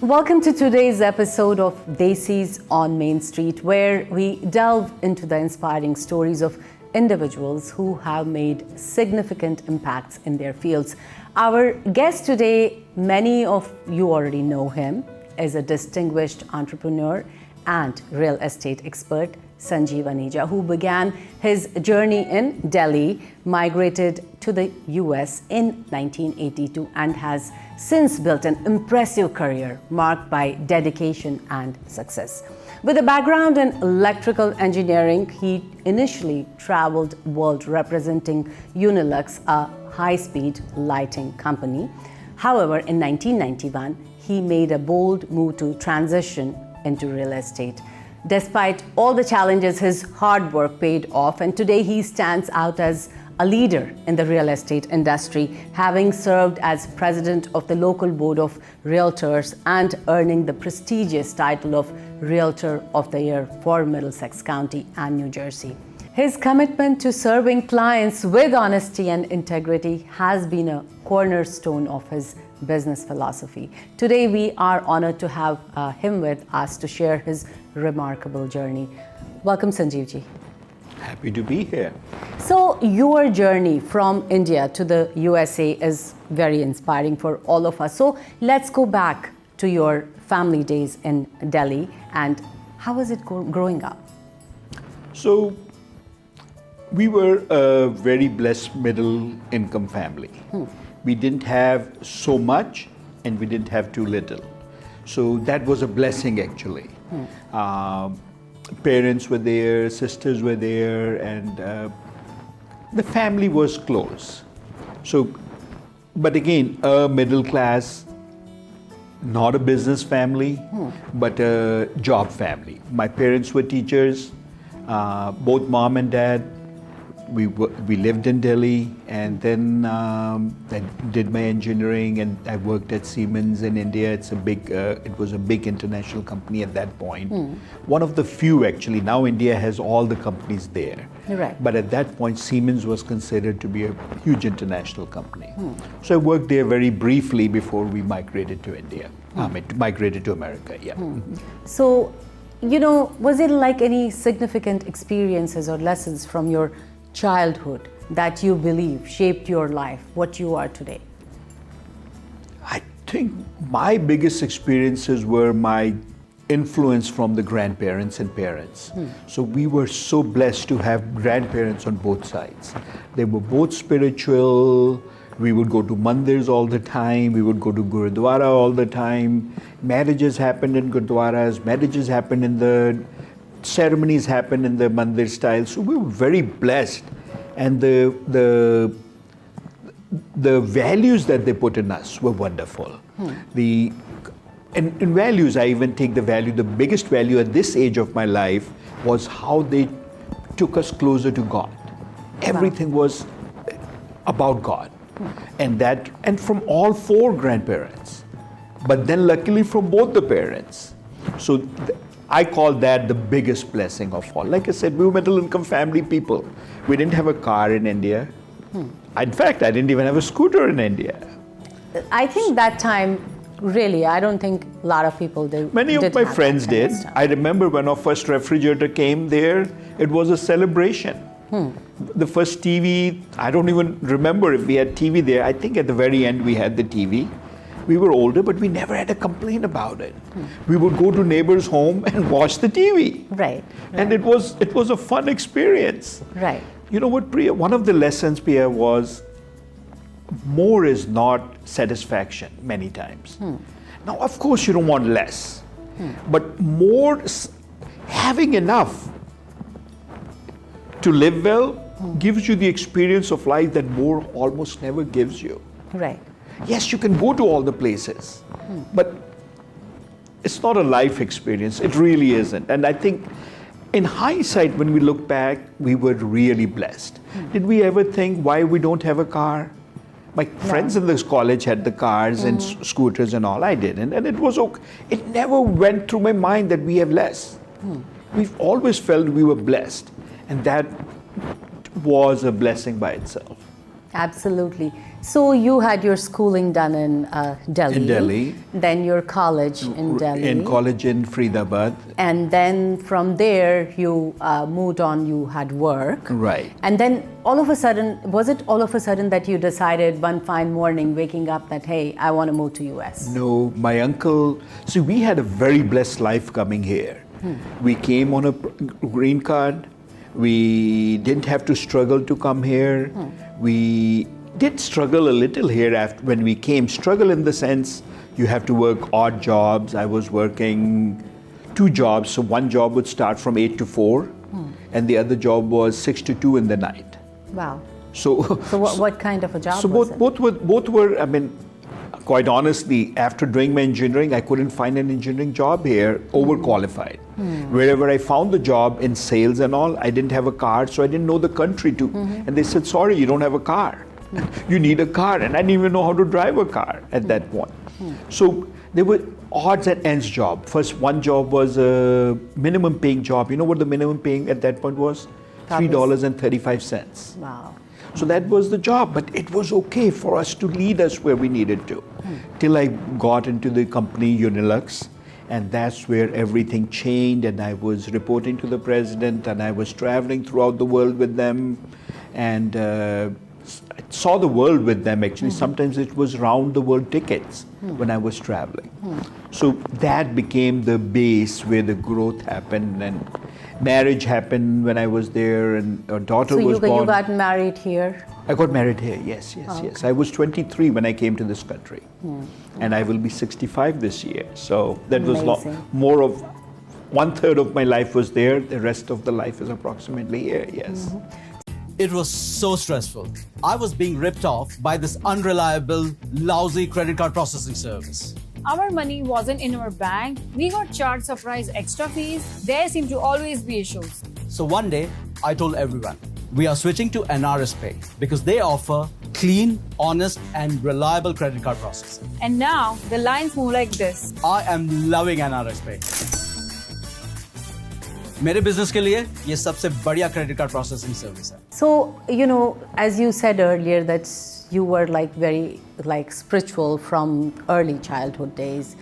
Welcome to today's episode of Desis on Main Street, where we delve into the inspiring stories of individuals who have made significant impacts in their fields. Our guest today, many of you already know him, is a distinguished entrepreneur and real estate expert, Sanjeev Aneja, who began his journey in Delhi, migrated to the US in 1982, and has since built an impressive career marked by dedication and success. With a background in electrical engineering, he initially traveled the world representing Unilux, a high-speed lighting company. However, in 1991, he made a bold move to transition into real estate. Despite all the challenges, his hard work paid off, and today he stands out as a leader in the real estate industry, having served as president of the local board of realtors and earning the prestigious title of Realtor of the Year for Middlesex County and New Jersey. His commitment to serving clients with honesty and integrity has been a cornerstone of his business philosophy. Today, we are honored to have him with us to share his remarkable journey. Welcome, Sanjeev ji. Happy to be here. So, your journey from India to the USA is very inspiring for all of us. So, let's go back to your family days in Delhi, and how was it growing up? So, we were a very blessed middle income family. We didn't have so much and we didn't have too little. So that was a blessing actually. Parents were there, sisters were there, and the family was close. So, but again, a middle class, not a business family, but a job family. My parents were teachers, both mom and dad. We lived in Delhi, and then I did my engineering, and I worked at Siemens in India. It was a big international company at that point. One of the few actually. Now India has all the companies there. Right. But at that point, Siemens was considered to be a huge international company. So I worked there very briefly before we migrated to India. Migrated to America. Yeah. So, was it like any significant experiences or lessons from your childhood that you believe shaped your life, what you are today? I think my biggest experiences were my influence from the grandparents and parents. So we were so blessed to have grandparents on both sides. They were both spiritual. We would go to mandirs all the time. We would go to Gurudwara all the time. Marriages happened in Gurudwaras. Marriages happened in the ceremonies happened in the mandir style. So we were very blessed, and the values that they put in us were wonderful. In values, I even take the biggest value at this age of my life was how they took us closer to God. Everything was about God, and from all four grandparents, but then luckily from both the parents. So I call that the biggest blessing of all. Like I said, we were middle income family people. We didn't have a car in India. In fact, I didn't even have a scooter in India. I think that time, really, I don't think a lot of people did. Many of my friends did. I remember when our first refrigerator came there, it was a celebration. The first TV, I don't even remember if we had TV there. I think at the very end we had the TV. We were older, but we never had a complaint about it. We would go to neighbors' home and watch the TV. Right. And it was a fun experience. Right. You know what, Priya? One of the lessons, Priya, was more is not satisfaction many times. Now, of course, you don't want less, but more, having enough to live well gives you the experience of life that more almost never gives you. Right. Yes, you can go to all the places, but it's not a life experience. It really isn't. And I think in hindsight, when we look back, we were really blessed. Did we ever think why we don't have a car? My friends in this college had the cars and scooters and all. I didn't. And it was okay. It never went through my mind that we have less. We've always felt we were blessed. And that was a blessing by itself. Absolutely. So you had your schooling done in Delhi. In Delhi. Then your college in Delhi. In college in Faridabad. And then from there you moved on, you had work. Right. And then all of a sudden, was it all of a sudden that you decided one fine morning waking up that, hey, I want to move to US? No, my uncle, see, we had a very blessed life coming here. We came on a green card. We didn't have to struggle to come here. We did struggle a little here after when we came. Struggle in the sense you have to work odd jobs. I was working 2 jobs. So one job would start from 8 to 4 and the other job was 6 to 2 in the night. Wow. So what kind of a job so was it? both were, I mean, quite honestly, after doing my engineering, I couldn't find an engineering job here, overqualified. Wherever I found the job in sales and all, I didn't have a car, so I didn't know the country too. And they said, sorry, you don't have a car. You need a car. And I didn't even know how to drive a car at that point. So there were odds and ends job. First, one job was a minimum paying job. You know what the minimum paying at that point was? $3.35. Wow. So that was the job, but it was okay for us to lead us where we needed to. Till I got into the company Unilux, and that's where everything changed, and I was reporting to the president, and I was traveling throughout the world with them, and I saw the world with them actually. Sometimes it was round the world tickets when I was traveling. So that became the base where the growth happened, and marriage happened when I was there, and a daughter was born. So you got married here? I got married here, yes. I was 23 when I came to this country, and I will be 65 this year. So that was more of 1/3 of my life was there. The rest of the life is approximately here, yes. It was so stressful. I was being ripped off by this unreliable, lousy credit card processing service. Our money wasn't in our bank. We got charged surprise extra fees. There seem to always be issues. So one day, I told everyone, we are switching to NRS Pay because they offer clean, honest, and reliable credit card processing. And now the lines move like this. I am loving NRS Pay. मेरे business के लिए ये सबसे बढ़िया credit card processing service है. So, you know, as you said earlier that you were like very like spiritual from early childhood days.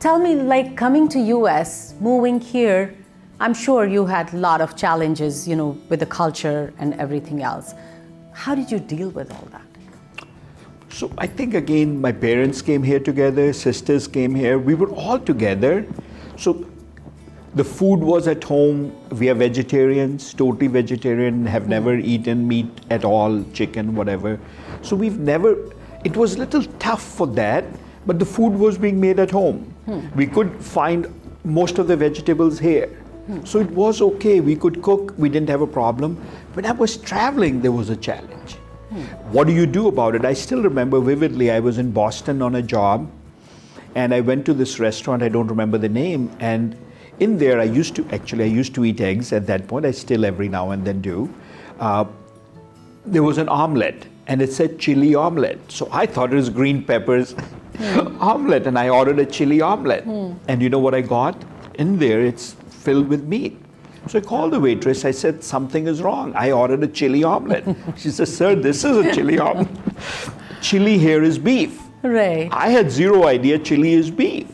Tell me, like coming to US, moving here, I'm sure you had a lot of challenges, you know, with the culture and everything else. How did you deal with all that? So I think again, my parents came here together, sisters came here, we were all together. So the food was at home. We are vegetarians, totally vegetarian, have never eaten meat at all, chicken, whatever. So we've never, it was a little tough for that, but the food was being made at home. We could find most of the vegetables here. So it was okay, we could cook, we didn't have a problem. When I was traveling, there was a challenge. What do you do about it? I still remember vividly, I was in Boston on a job, and I went to this restaurant, I don't remember the name, and in there, I used to eat eggs at that point. I still every now and then do. There was an omelette, and it said chili omelette. So I thought it was green peppers omelette, and I ordered a chili omelette. And you know what I got? In there, it's filled with meat. So I called the waitress. I said, something is wrong. I ordered a chili omelette. She says, sir, this is a chili omelette. Chili here is beef. Right. I had zero idea chili is beef.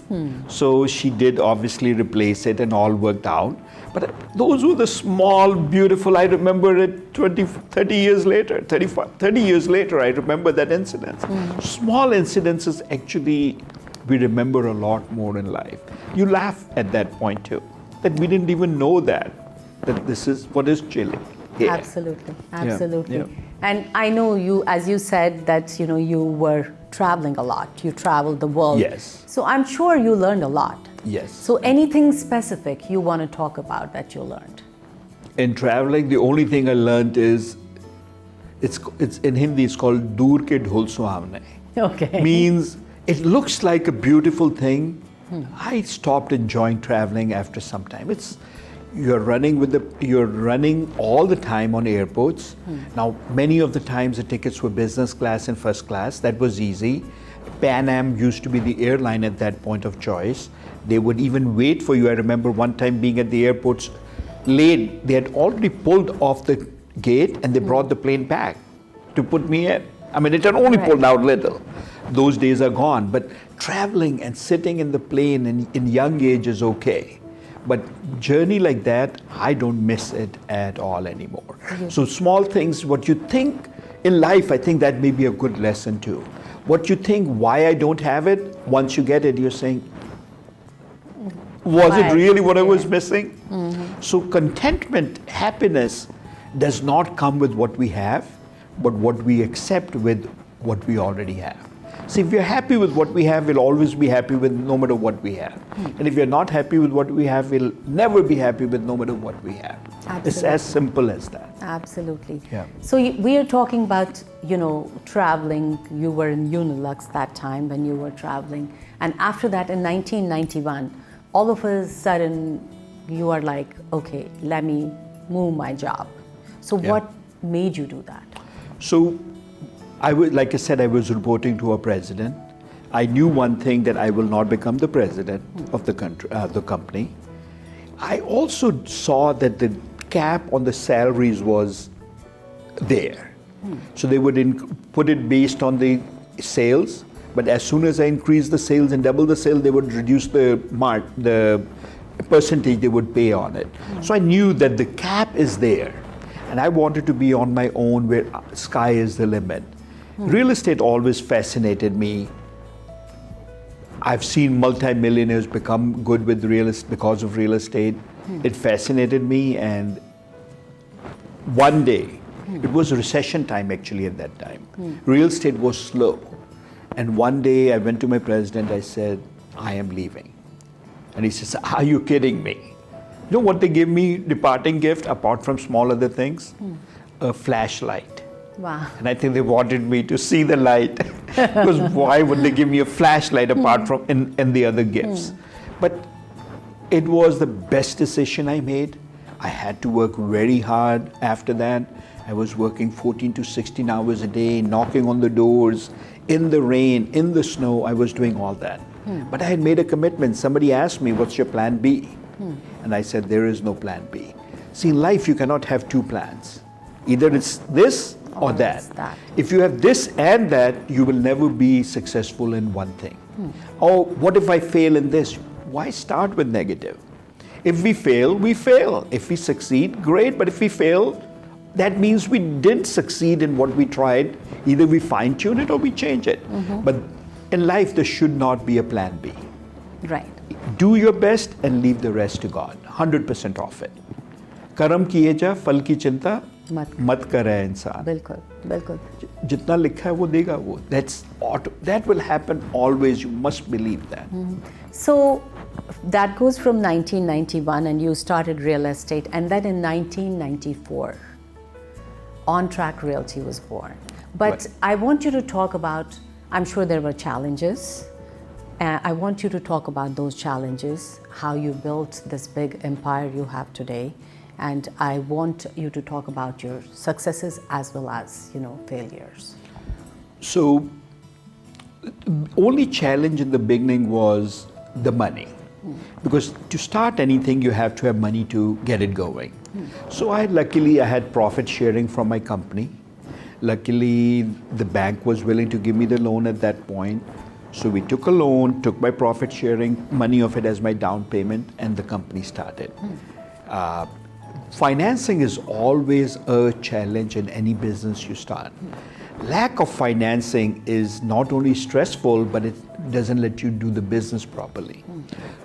So she did obviously replace it and all worked out. But those were the small, beautiful, I remember it 30 years later, 30 years later, I remember that incident. Small incidences actually, we remember a lot more in life. You laugh at that point too, that we didn't even know that this is, what is chili? Yeah. Absolutely, absolutely. Yeah. And I know you, as you said, that you know you were traveling a lot. You traveled the world. Yes. So I'm sure you learned a lot. Yes. So anything specific you want to talk about that you learned? In traveling, the only thing I learned is, it's in Hindi, it's called Dur ke dhol suhavne. Okay. Means it looks like a beautiful thing. I stopped enjoying traveling after some time. You're running all the time on airports. Now, many of the times the tickets were business class and first class. That was easy. Pan Am used to be the airline at that point of choice. They would even wait for you. I remember one time being at the airports late. They had already pulled off the gate and they brought the plane back. to put me in. I mean, it had only Right. pulled out little. Those days are gone. But traveling and sitting in the plane in young age is okay. But journey like that, I don't miss it at all anymore. So small things, what you think in life, I think that may be a good lesson too. What you think, why I don't have it, once you get it, you're saying, was it Why? really what I was Yeah. missing? So contentment, happiness does not come with what we have, but what we accept with what we already have. See, if we're happy with what we have, we'll always be happy with no matter what we have. And if we're not happy with what we have, we'll never be happy with no matter what we have. It's Absolutely. as simple as that. Absolutely. Yeah. So we are talking about, traveling. You were in Unilux that time when you were traveling. And after that, in 1991, all of a sudden, you are like, okay, let me move my job. So Yeah. what made you do that? So, like I said, I was reporting to our president. I knew one thing, that I will not become the president of the country, the company. I also saw that the cap on the salaries was there. So they would put it based on the sales, but as soon as I increased the sales and double the sale, they would reduce the percentage they would pay on it. So I knew that the cap is there, and I wanted to be on my own, where sky is the limit. Real estate always fascinated me. I've seen multimillionaires become good with real estate because of real estate. It fascinated me, and one day, it was recession time actually at that time. Real estate was slow. And one day I went to my president, I said, I am leaving. And he says, are you kidding me? You know what they gave me departing gift apart from small other things? A flashlight. Wow. And I think they wanted me to see the light, because why would they give me a flashlight apart from in the other gifts? But it was the best decision I made. I had to work very hard after that. I was working 14 to 16 hours a day, knocking on the doors, in the rain, in the snow. I was doing all that. But I had made a commitment. Somebody asked me, what's your plan B? And I said, there is no plan B. See, in life, you cannot have two plans. Either it's this or it's that. that. If you have this and that, you will never be successful in one thing. Oh, what if I fail in this? Why start with negative? If we fail, we fail. If we succeed, great. But if we fail, that means we didn't succeed in what we tried. Either we fine-tune it or we change it. But in life, there should not be a plan B. Right. Do your best and leave the rest to God. 100% of it. Karam kiye ja, fal ki chinta mat kare insan. Bilkul, bilkul. Jitna likha hai wo dega wo. That will happen always. You must believe that. So that goes from 1991, and you started real estate, and then in 1994, On Track Realty was born. But Right. I want you to talk about, I'm sure there were challenges. I want you to talk about those challenges, how you built this big empire you have today. And I want you to talk about your successes as well as, failures. So, the only challenge in the beginning was the money. Because to start anything, you have to have money to get it going. So luckily I had profit sharing from my company. Luckily, the bank was willing to give me the loan at that point. So we took a loan, took my profit sharing, money of it as my down payment, and the company started. Financing is always a challenge in any business you start. Lack of financing is not only stressful, but it doesn't let you do the business properly.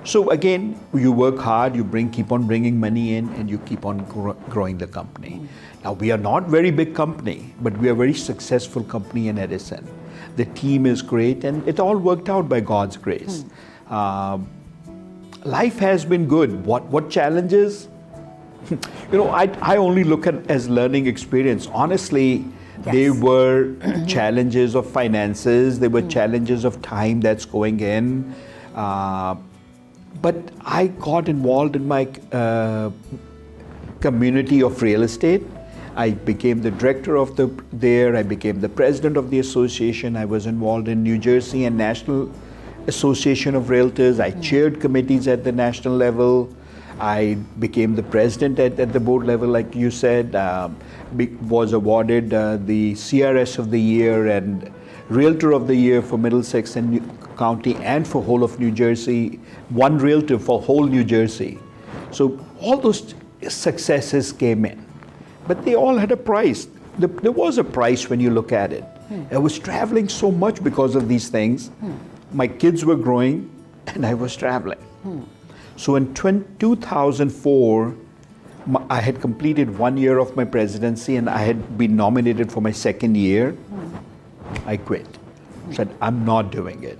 So again, you work hard, you keep on bringing money in, and you keep on growing the company. Now, we are not very big company, but we are a very successful company in Edison. The team is great, and it all worked out by God's grace. Life has been good. What challenges? I only look at as learning experience. Honestly, there were challenges of finances, there were challenges of time that's going in. But I got involved in my community of real estate. I became the director of there. I became the president of the association. I was involved in New Jersey and National Association of Realtors. I chaired committees at the national level. I became the president at the board level, like you said, was awarded the CRS of the Year and Realtor of the Year for Middlesex and County and for whole of New Jersey, one Realtor for whole New Jersey. So all those successes came in, but they all had a price. There was a price when you look at it. I was traveling so much because of these things. My kids were growing and I was traveling. So in 2004, I had completed 1 year of my presidency and I had been nominated for my second year. I quit. Said, I'm not doing it.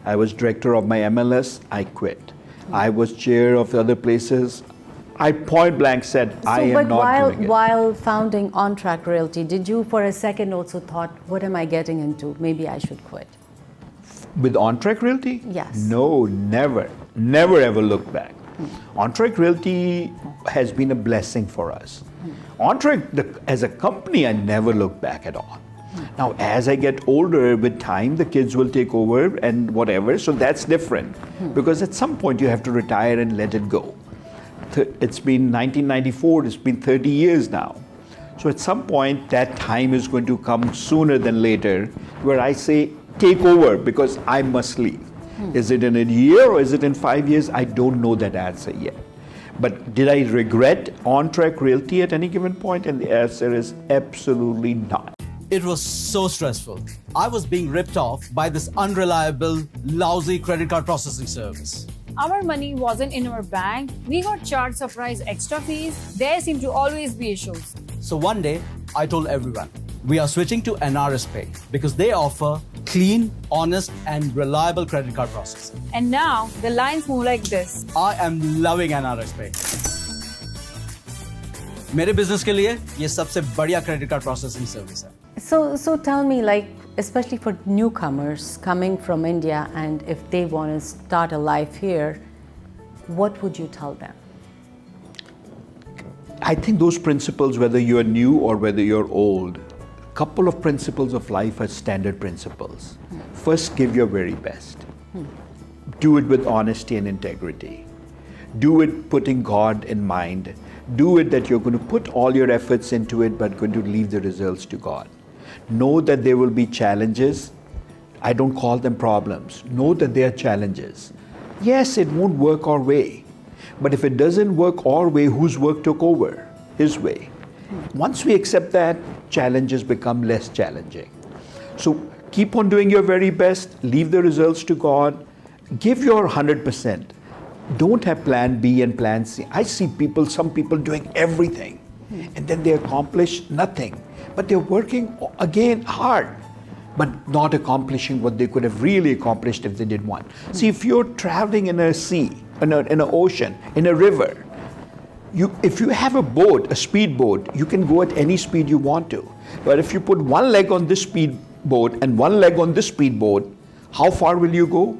I was director of my MLS, I quit. I was chair of the other places. I point blank said, I am not doing it. While founding On Track Realty, did you for a second also thought, what am I getting into? Maybe I should quit. With On Track Realty? Yes. No, never. Never ever look back. On Track Realty has been a blessing for us. On Track, as a company, I never look back at all. Now, as I get older, with time, the kids will take over and whatever, so that's different. Because at some point, you have to retire and let it go. It's been 1994, it's been 30 years now. So at some point, that time is going to come sooner than later, where I say, take over, because I must leave. Is it in a year or is it in 5 years? I don't know that answer yet. But did I regret On Track Realty at any given point? And the answer is absolutely not. It was so stressful. I was being ripped off by this unreliable, lousy credit card processing service. Our money wasn't in our bank. We got charged surprise extra fees. There seem to always be issues. So one day, I told everyone, we are switching to NRS Pay because they offer clean, honest, and reliable credit card processing. And now the lines move like this. I am loving NRS Pay. मेरे business के लिए ये सबसे बढ़िया credit card processing service है. So tell me, like, especially for newcomers coming from India, and if they want to start a life here, what would you tell them? I think those principles, whether you're new or whether you're old, couple of principles of life are standard principles. First, give your very best. Do it with honesty and integrity. Do it putting God in mind. Do it that you're going to put all your efforts into it, but going to leave the results to God. Know that there will be challenges. I don't call them problems. Know that they are challenges. Yes, it won't work our way. But if it doesn't work our way, whose work took over? His way. Once we accept that, challenges become less challenging. So keep on doing your very best. Leave the results to God. Give your 100%. Don't have plan B and plan C. I see some people doing everything, and then they accomplish nothing. But they're working again hard, but not accomplishing what they could have really accomplished if they did one. See, if you're traveling in a sea, in an ocean, in a river, if you have a boat, a speedboat, you can go at any speed you want to. But if you put one leg on this speedboat and one leg on this speedboat, how far will you go?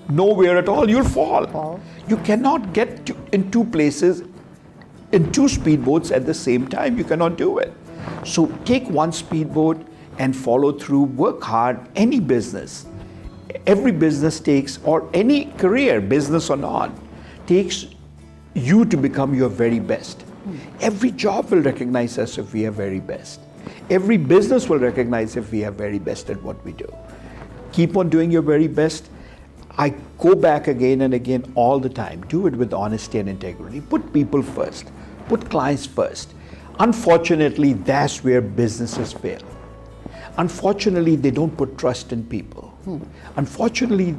Nowhere at all. You'll fall. You cannot get in two places, in two speedboats at the same time. You cannot do it. So take one speedboat and follow through. Work hard. Any business, every business takes, or any career, business or not, takes you to become your very best. Every job will recognize us if we are very best. Every business will recognize if we are very best at what we do. Keep on doing your very best. I go back again and again all the time. Do it with honesty and integrity. Put people first. Put clients first. Unfortunately, that's where businesses fail. Unfortunately, they don't put trust in people. Unfortunately,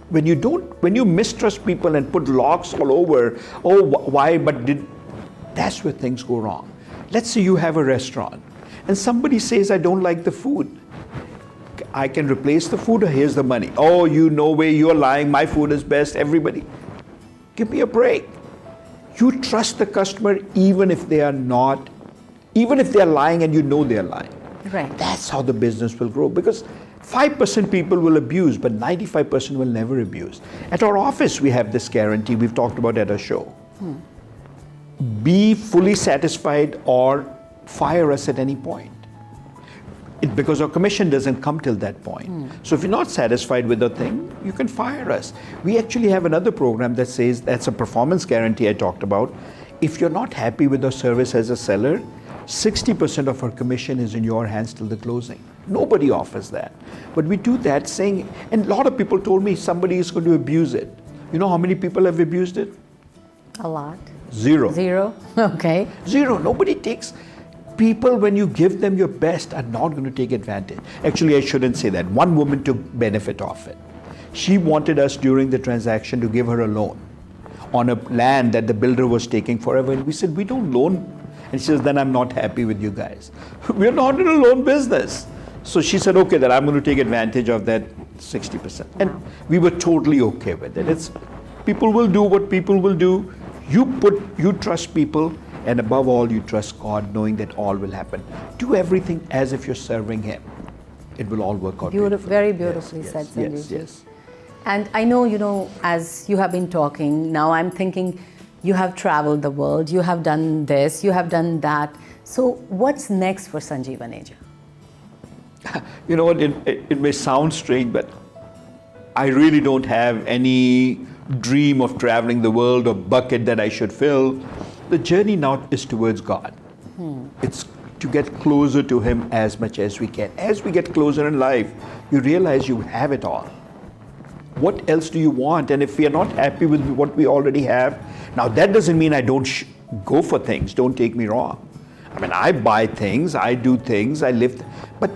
when you mistrust people and put locks all over, that's where things go wrong. Let's say you have a restaurant and somebody says, I don't like the food. I can replace the food, or here's the money. Oh, no way, you're lying, my food is best, everybody. Give me a break. You trust the customer even if they are lying and you know they're lying. Right. That's how the business will grow, because 5% people will abuse, but 95% will never abuse. At our office, we have this guarantee we've talked about at our show. Be fully satisfied or fire us at any point. because our commission doesn't come till that point. So if you're not satisfied with the thing, you can fire us. We actually have another program that says, that's a performance guarantee I talked about. If you're not happy with our service as a seller, 60% of our commission is in your hands till the closing. Nobody offers that. But we do that saying, and a lot of people told me somebody is going to abuse it. You know how many people have abused it? A lot. Zero. Zero? Okay. Zero. Nobody takes. People, when you give them your best, are not going to take advantage. Actually, I shouldn't say that. One woman took benefit of it. She wanted us during the transaction to give her a loan on a land that the builder was taking forever. And we said, we don't loan. And she says, then I'm not happy with you guys. We're not in a loan business. So she said, okay, then I'm going to take advantage of that 60%. And we were totally okay with it. It's people will do what people will do. You trust people. And above all, you trust God, knowing that all will happen. Do everything as if you're serving Him. It will all work out beautifully. Very beautifully said, Sanjeev. Yes, yes. And I know, as you have been talking, now I'm thinking you have traveled the world, you have done this, you have done that. So what's next for Sanjeev Aneja? You know what, it may sound strange, but I really don't have any dream of traveling the world or bucket that I should fill. The journey now is towards God. It's to get closer to Him as much as we can. As we get closer in life, you realize you have it all. What else do you want? And if we are not happy with what we already have, now that doesn't mean I don't go for things, don't take me wrong. I mean, I buy things, I do things, I live, but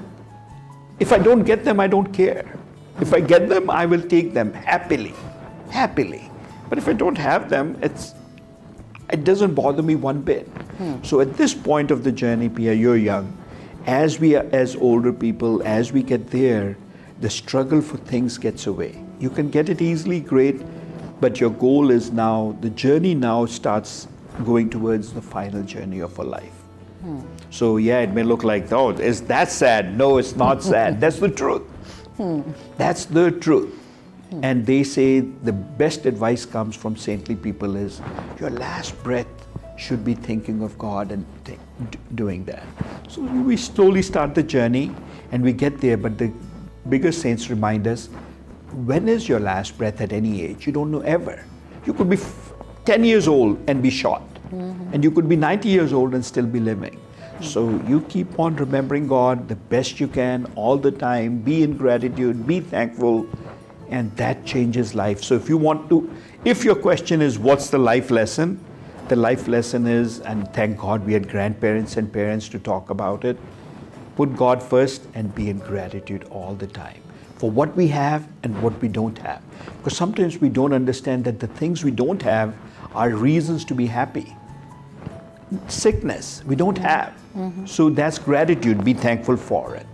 if I don't get them, I don't care. If I get them, I will take them happily. But if I don't have them, it doesn't bother me one bit. So at this point of the journey, Pia, you're young. As older people, as we get there, the struggle for things gets away. You can get it easily, great, but your goal is now, the journey now starts going towards the final journey of a life. So yeah, it may look like, oh, is that sad? No, it's not sad. That's the truth. That's the truth. And they say the best advice comes from saintly people is your last breath should be thinking of God and doing that. So we slowly start the journey and we get there, but the bigger saints remind us, when is your last breath at any age? You don't know ever. You could be 10 years old and be shot. And you could be 90 years old and still be living. So you keep on remembering God the best you can all the time. Be in gratitude, be thankful, and that changes life. So if your question is what's the life lesson? The life lesson is, and thank God we had grandparents and parents to talk about it, put God first and be in gratitude all the time for what we have and what we don't have. Because sometimes we don't understand that the things we don't have are reasons to be happy. Sickness, we don't have. So that's gratitude, be thankful for it.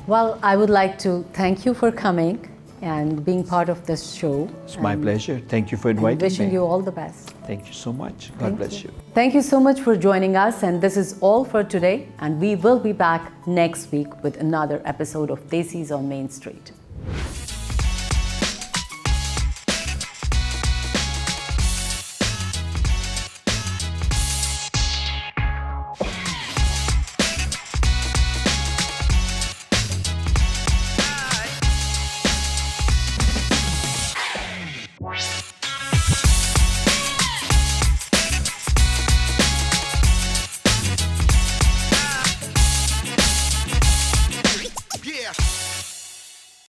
Well, I would like to thank you for coming and being part of this show. It's my pleasure. Thank you for inviting me. Wishing you all the best. Thank you so much. God bless you. Thank you so much for joining us, and this is all for today, and we will be back next week with another episode of Desis on Main Street.